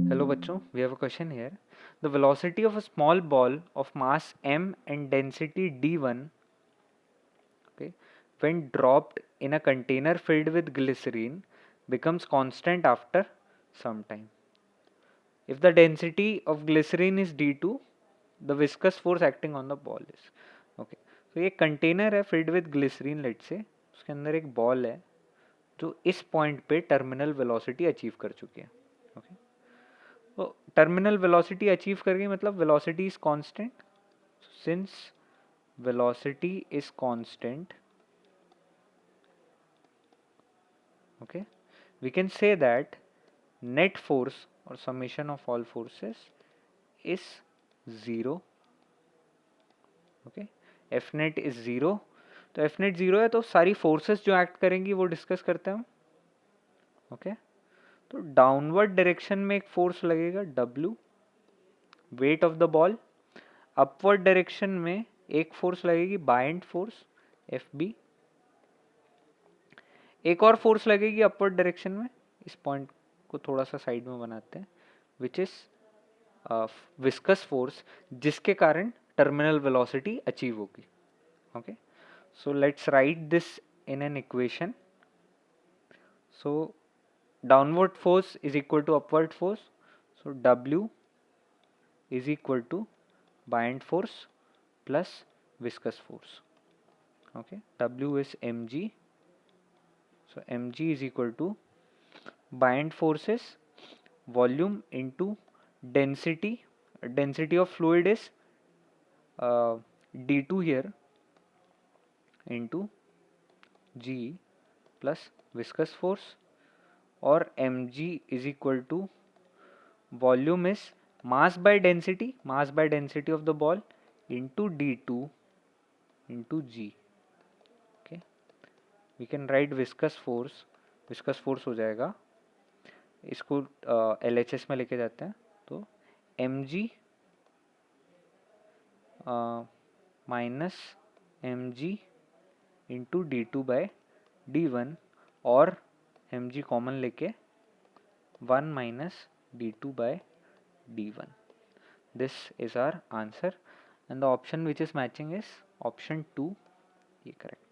Hello bachcho, we have a question here. The velocity of a small ball of mass m and density d1, okay, when dropped in a container filled with glycerine becomes constant after some time. If the density of glycerine is d2, the viscous force acting on the ball is, okay. तो ये container है filled with glycerine, let's say उसके अंदर एक ball है जो इस point पे टर्मिनल वेलोसिटी अचीव कर चुकी है, ओके. तो टर्मिनल वेलोसिटी अचीव कर गई मतलब velocity is constant. Since velocity is constant, okay, we can say that net force or summation of all forces is 0, okay. F net is 0. तो F net 0 है तो सारी फोर्सेस जो act करेंगी वो डिस्कस करते हैं हम, ओके. तो डाउनवर्ड डायरेक्शन में एक फोर्स लगेगा W, weight of the ball. Upward direction में एक फोर्स लगेगी बाइंड फोर्स FB. एक और फोर्स लगेगी अपवर्ड डायरेक्शन में, इस पॉइंट को थोड़ा सा साइड में बनाते हैं, विच इज विस्कस फोर्स, जिसके कारण टर्मिनल वेलोसिटी अचीव होगी, okay. So let's write this in an equation. So downward force is equal to upward force, so W is equal to buoyant force plus viscous force, okay. W is mg, so mg is equal to bind forces volume into density. Density of fluid is d2 here into g plus viscous force, or mg is equal to volume is mass by density of the ball into d2 into g, okay. We can write viscous force हो जाएगा, इसको LHS में लेके जाते हैं तो mg minus mg into d2 by d1, और mg common लेके 1 minus d2 by d1. This is our answer and the option which is matching is option 2, ये करेक्ट.